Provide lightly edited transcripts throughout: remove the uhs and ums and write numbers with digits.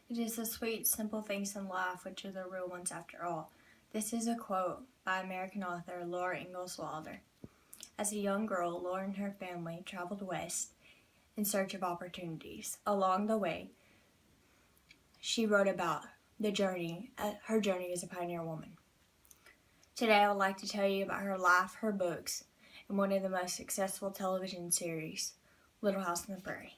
It is the sweet, simple things in life which are the real ones after all. This is a quote by American author Laura Ingalls Wilder. As a young girl, Laura and her family traveled west in search of opportunities. Along the way, she wrote about her journey as a pioneer woman. Today, I would like to tell you about her life, her books, and one of the most successful television series, Little House on the Prairie.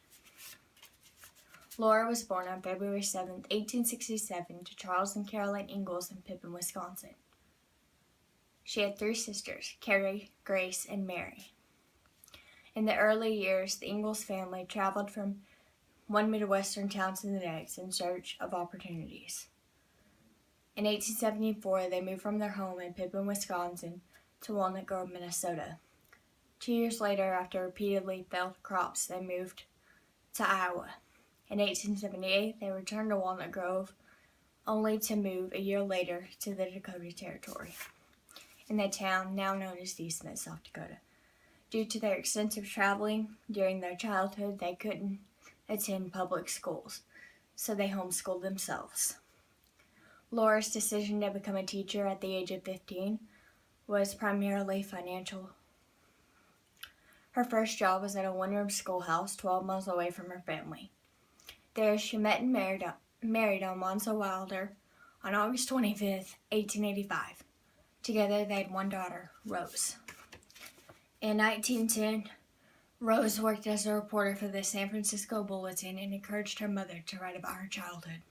Laura was born on February 7, 1867, to Charles and Caroline Ingalls in Pippin, Wisconsin. She had 3 sisters, Carrie, Grace, and Mary. In the early years, the Ingalls family traveled from one Midwestern town to the next in search of opportunities. In 1874, they moved from their home in Pippin, Wisconsin, to Walnut Grove, Minnesota. 2 years later, after repeatedly failed crops, they moved to Iowa. In 1878, they returned to Walnut Grove, only to move a year later to the Dakota Territory, in the town now known as D. Smith, South Dakota. Due to their extensive traveling during their childhood, they couldn't attend public schools, so they homeschooled themselves. Laura's decision to become a teacher at the age of 15 was primarily financial. Her first job was at a one-room schoolhouse 12 miles away from her family. There she met and married Almanza Wilder on August 25, 1885. Together they had one daughter, Rose. In 1910, Rose worked as a reporter for the San Francisco Bulletin and encouraged her mother to write about her childhood.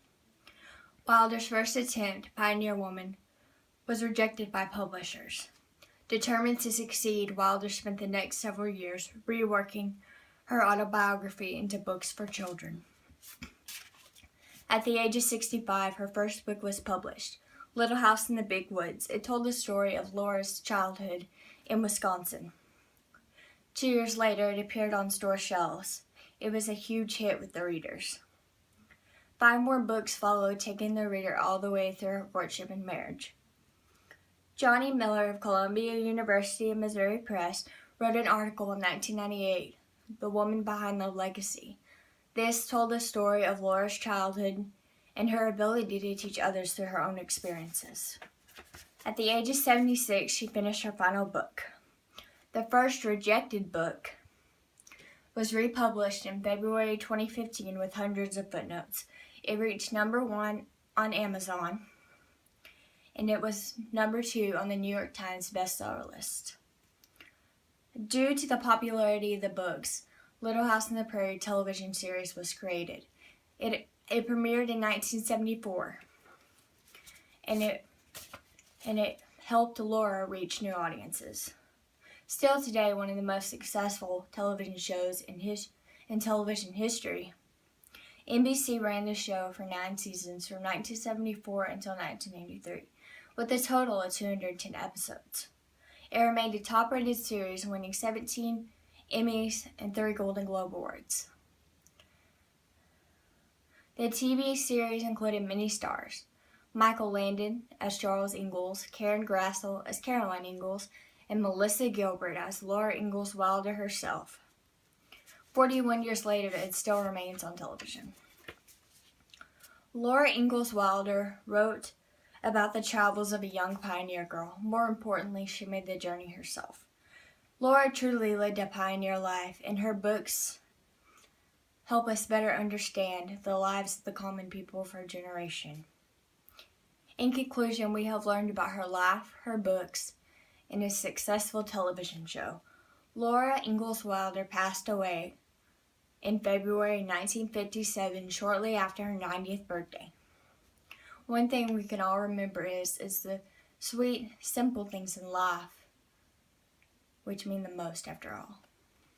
Wilder's first attempt, Pioneer Woman, was rejected by publishers. Determined to succeed, Wilder spent the next several years reworking her autobiography into books for children. At the age of 65, her first book was published, Little House in the Big Woods. It told the story of Laura's childhood in Wisconsin. 2 years later, it appeared on store shelves. It was a huge hit with the readers. 5 more books followed, taking the reader all the way through her courtship and marriage. Johnny Miller of Columbia University and Missouri Press wrote an article in 1998, The Woman Behind the Legacy. This told the story of Laura's childhood and her ability to teach others through her own experiences. At the age of 76, she finished her final book. The first rejected book was republished in February 2015 with hundreds of footnotes. It reached number 1 on Amazon, and it was number 2 on the New York Times bestseller list. Due to the popularity of the books, Little House on the Prairie television series was created. It premiered in 1974, and it helped Laura reach new audiences. Still today, one of the most successful television shows in television history. NBC ran the show for 9 seasons from 1974 until 1983, with a total of 210 episodes. It remained a top-rated series, winning 17 Emmys and 3 Golden Globe Awards. The TV series included many stars: Michael Landon as Charles Ingalls, Karen Grassel as Caroline Ingalls, and Melissa Gilbert as Laura Ingalls Wilder herself. 41 years later, it still remains on television. Laura Ingalls Wilder wrote about the travels of a young pioneer girl. More importantly, she made the journey herself. Laura truly lived a pioneer life, and her books help us better understand the lives of the common people of her generation. In conclusion, we have learned about her life, her books, and a successful television show. Laura Ingalls Wilder passed away in February 1957, shortly after her 90th birthday. One thing we can all remember is the sweet, simple things in life which mean the most after all.